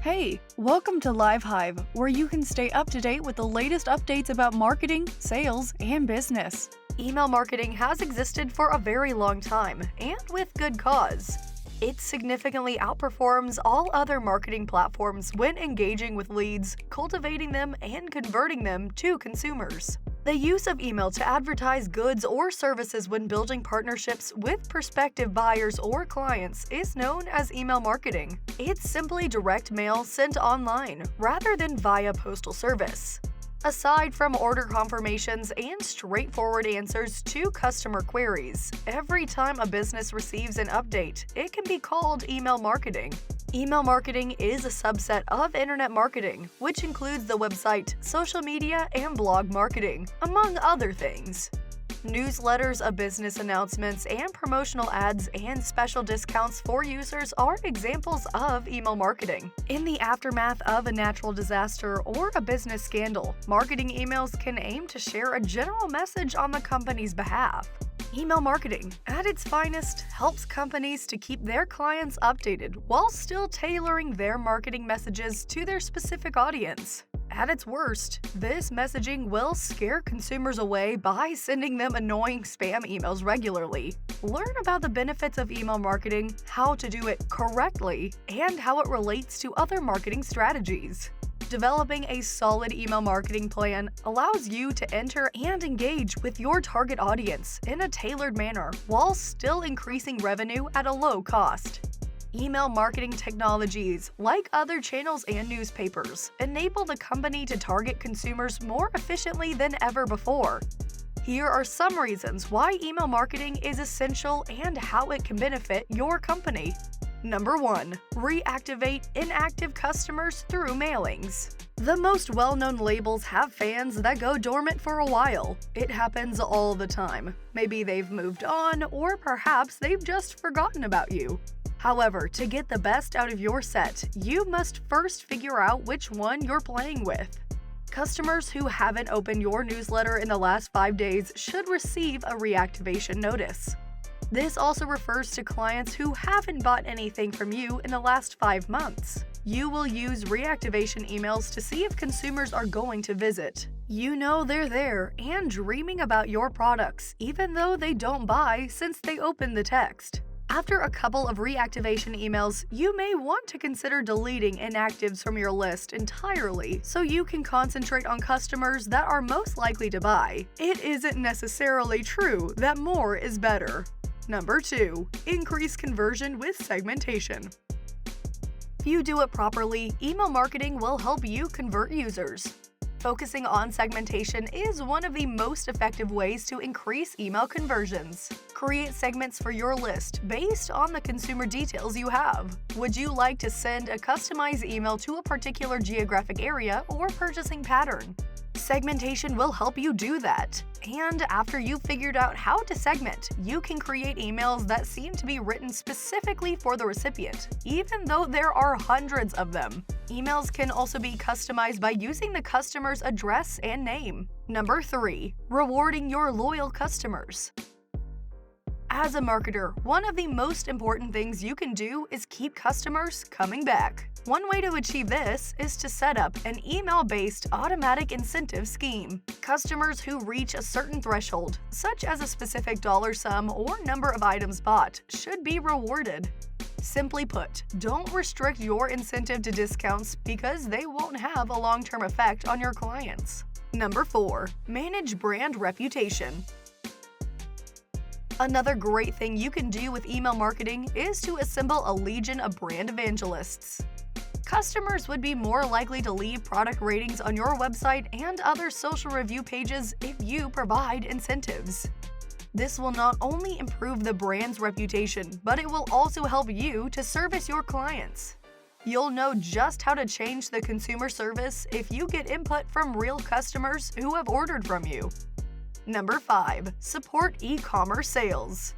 Hey, welcome to Hive, where you can stay up to date with the latest updates about marketing, sales, and business. Email marketing has existed for a very long time, and with good cause. It significantly outperforms all other marketing platforms when engaging with leads, cultivating them, and converting them to consumers. The use of email to advertise goods or services when building partnerships with prospective buyers or clients is known as email marketing. It's simply direct mail sent online, rather than via postal service. Aside from order confirmations and straightforward answers to customer queries, every time a business receives an update, it can be called email marketing. Email marketing is a subset of internet marketing, which includes the website, social media, and blog marketing, among other things. Newsletters of business announcements and promotional ads and special discounts for users are examples of email marketing. In the aftermath of a natural disaster or a business scandal, marketing emails can aim to share a general message on the company's behalf. Email marketing, at its finest, helps companies to keep their clients updated while still tailoring their marketing messages to their specific audience. At its worst, this messaging will scare consumers away by sending them annoying spam emails regularly. Learn about the benefits of email marketing, how to do it correctly, and how it relates to other marketing strategies. Developing a solid email marketing plan allows you to enter and engage with your target audience in a tailored manner while still increasing revenue at a low cost. Email marketing technologies, like other channels and newspapers, enable the company to target consumers more efficiently than ever before. Here are some reasons why email marketing is essential and how it can benefit your company. Number 1. Reactivate inactive customers through mailings. The most well-known labels have fans that go dormant for a while. It happens all the time. Maybe they've moved on, or perhaps they've just forgotten about you. However, to get the best out of your set, you must first figure out which one you're playing with. Customers who haven't opened your newsletter in the last 5 days should receive a reactivation notice. This also refers to clients who haven't bought anything from you in the last 5 months. You will use reactivation emails to see if consumers are going to visit. You know they're there and dreaming about your products, even though they don't buy since they opened the text. After a couple of reactivation emails, you may want to consider deleting inactives from your list entirely so you can concentrate on customers that are most likely to buy. It isn't necessarily true that more is better. Number 2. Increase conversion with segmentation. If you do it properly, email marketing will help you convert users. Focusing on segmentation is one of the most effective ways to increase email conversions. Create segments for your list based on the consumer details you have. Would you like to send a customized email to a particular geographic area or purchasing pattern? Segmentation will help you do that. And after you've figured out how to segment, you can create emails that seem to be written specifically for the recipient, even though there are hundreds of them. Emails can also be customized by using the customer's address and name. Number 3. Rewarding your loyal customers. As a marketer, one of the most important things you can do is keep customers coming back. One way to achieve this is to set up an email-based automatic incentive scheme. Customers who reach a certain threshold, such as a specific dollar sum or number of items bought, should be rewarded. Simply put, don't restrict your incentive to discounts because they won't have a long-term effect on your clients. Number 4. Manage brand reputation. Another great thing you can do with email marketing is to assemble a legion of brand evangelists. Customers would be more likely to leave product ratings on your website and other social review pages if you provide incentives. This will not only improve the brand's reputation, but it will also help you to service your clients. You'll know just how to change the consumer service if you get input from real customers who have ordered from you. Number 5. Support e-commerce sales.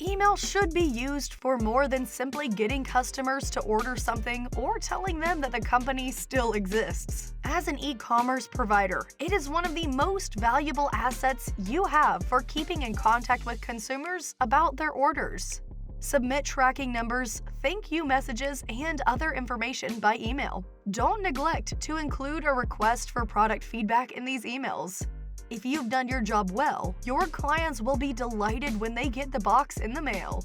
Email should be used for more than simply getting customers to order something or telling them that the company still exists. As an e-commerce provider, it is one of the most valuable assets you have for keeping in contact with consumers about their orders. Submit tracking numbers, thank you messages, and other information by email. Don't neglect to include a request for product feedback in these emails. If you've done your job well, your clients will be delighted when they get the box in the mail.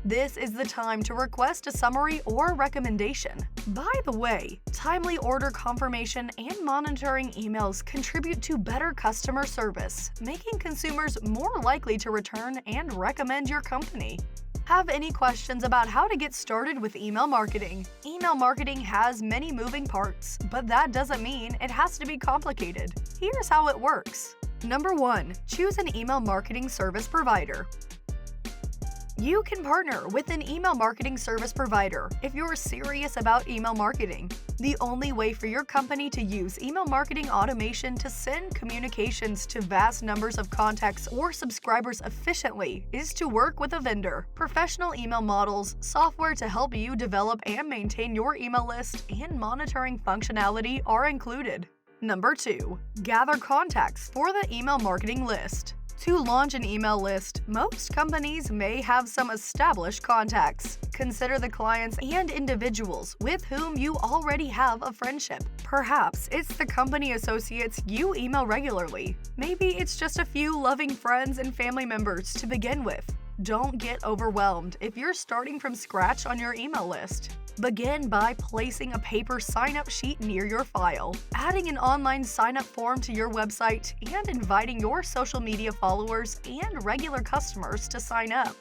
This is the time to request a summary or recommendation. By the way, timely order confirmation and monitoring emails contribute to better customer service, making consumers more likely to return and recommend your company. Have any questions about how to get started with email marketing? Email marketing has many moving parts, but that doesn't mean it has to be complicated. Here's how it works. Number 1. Choose an email marketing service provider. You can partner with an email marketing service provider if you're serious about email marketing. The only way for your company to use email marketing automation to send communications to vast numbers of contacts or subscribers efficiently is to work with a vendor. Professional email models, software to help you develop and maintain your email list, and monitoring functionality are included. Number 2. Gather contacts for the email marketing list. To launch an email list, most companies may have some established contacts. Consider the clients and individuals with whom you already have a friendship. Perhaps it's the company associates you email regularly. Maybe it's just a few loving friends and family members to begin with. Don't get overwhelmed if you're starting from scratch on your email list. Begin by placing a paper sign-up sheet near your file, adding an online sign-up form to your website, and inviting your social media followers and regular customers to sign up.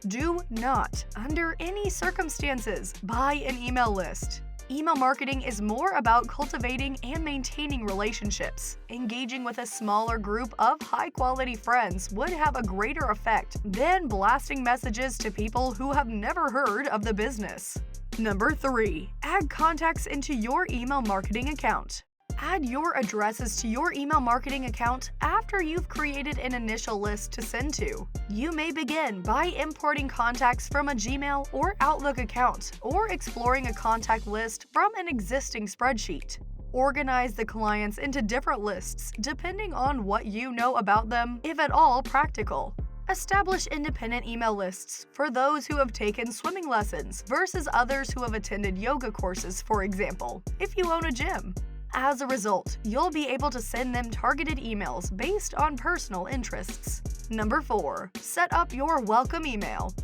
Do not, under any circumstances, buy an email list. Email marketing is more about cultivating and maintaining relationships. Engaging with a smaller group of high-quality friends would have a greater effect than blasting messages to people who have never heard of the business. Number 3. Add contacts into your email marketing account. Add your addresses to your email marketing account after you've created an initial list to send to. You may begin by importing contacts from a Gmail or Outlook account, or exploring a contact list from an existing spreadsheet. Organize the clients into different lists depending on what you know about them, if at all practical. Establish independent email lists for those who have taken swimming lessons versus others who have attended yoga courses, for example, if you own a gym. As a result, you'll be able to send them targeted emails based on personal interests. Number 4. Set up your welcome email.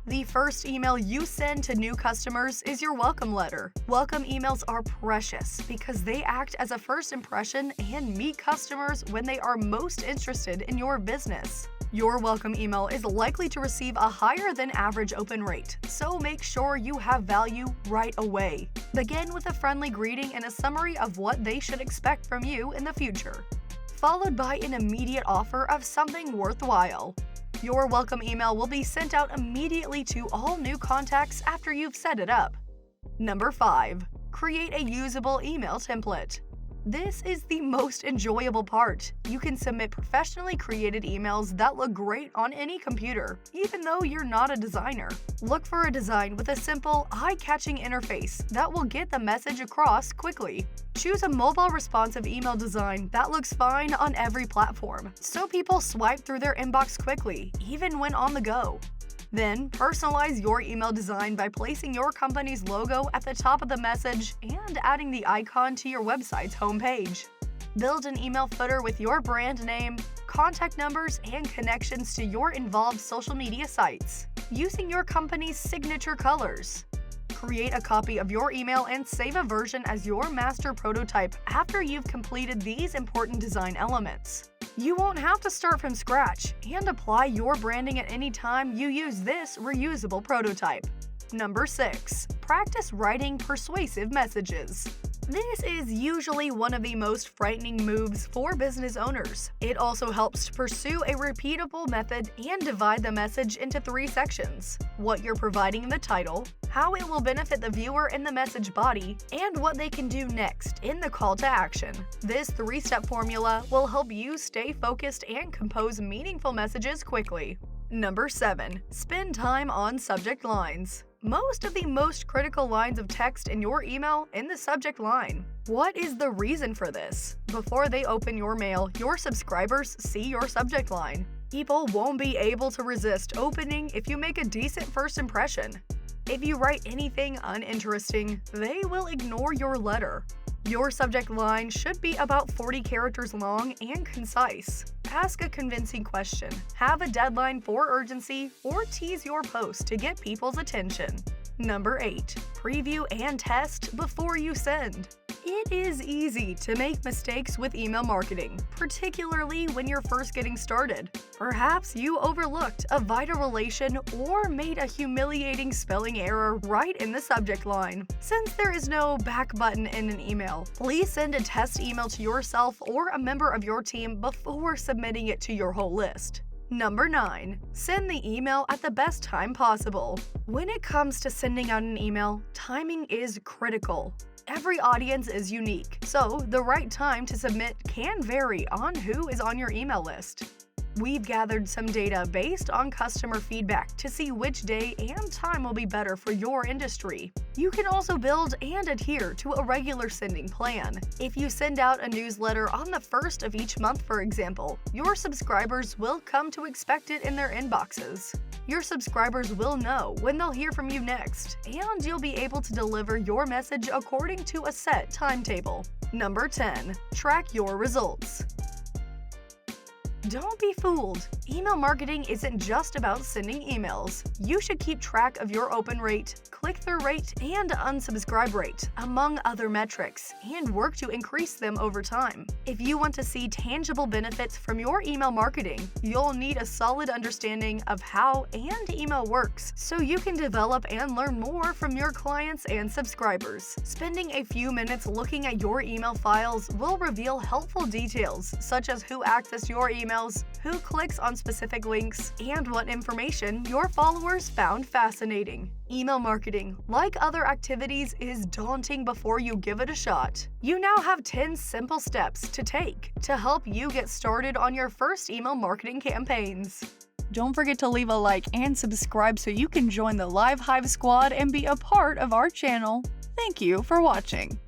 The first email you send to new customers is your welcome letter. Welcome emails are precious because they act as a first impression and meet customers when they are most interested in your business. Your welcome email is likely to receive a higher than average open rate, so make sure you have value right away. Begin with a friendly greeting and a summary of what they should expect from you in the future, followed by an immediate offer of something worthwhile. Your welcome email will be sent out immediately to all new contacts after you've set it up. Number 5. Create a usable email template. This is the most enjoyable part. You can submit professionally created emails that look great on any computer, even though you're not a designer. Look for a design with a simple, eye-catching interface that will get the message across quickly. Choose a mobile responsive email design that looks fine on every platform, so people swipe through their inbox quickly, even when on the go. Then, personalize your email design by placing your company's logo at the top of the message and adding the icon to your website's homepage. Build an email footer with your brand name, contact numbers, and connections to your involved social media sites, using your company's signature colors. Create a copy of your email and save a version as your master prototype after you've completed these important design elements. You won't have to start from scratch and apply your branding at any time you use this reusable prototype. Number 6. Practice writing persuasive messages. This is usually one of the most frightening moves for business owners. It also helps to pursue a repeatable method and divide the message into 3 sections: what you're providing in the title, how it will benefit the viewer in the message body, and what they can do next in the call to action. This 3-step formula will help you stay focused and compose meaningful messages quickly. Number 7. Spend time on subject lines. Most of the most critical lines of text in your email in the subject line. What is the reason for this? Before they open your mail, your subscribers see your subject line. People won't be able to resist opening if you make a decent first impression. If you write anything uninteresting, they will ignore your letter. Your subject line should be about 40 characters long and concise. Ask a convincing question, have a deadline for urgency, or tease your post to get people's attention. Number 8. Preview and test before you send. It is easy to make mistakes with email marketing, particularly when you're first getting started. Perhaps you overlooked a vital relation or made a humiliating spelling error right in the subject line. Since there is no back button in an email, please send a test email to yourself or a member of your team before submitting it to your whole list. Number 9. Send the email at the best time possible. When it comes to sending out an email, timing is critical. Every audience is unique, so the right time to submit can vary on who is on your email list. We've gathered some data based on customer feedback to see which day and time will be better for your industry. You can also build and adhere to a regular sending plan. If you send out a newsletter on the 1st of each month, for example, your subscribers will come to expect it in their inboxes. Your subscribers will know when they'll hear from you next, and you'll be able to deliver your message according to a set timetable. Number 10. Track your results. Don't be fooled. Email marketing isn't just about sending emails. You should keep track of your open rate, click-through rate, and unsubscribe rate, among other metrics, and work to increase them over time. If you want to see tangible benefits from your email marketing, you'll need a solid understanding of how and email works, so you can develop and learn more from your clients and subscribers. Spending a few minutes looking at your email files will reveal helpful details, such as who accessed your emails, who clicks on specific links, and what information your followers found fascinating. Email marketing, like other activities, is daunting before you give it a shot. You now have 10 simple steps to take to help you get started on your first email marketing campaigns. Don't forget to leave a like and subscribe so you can join the Live Hive squad and be a part of our channel. Thank you for watching.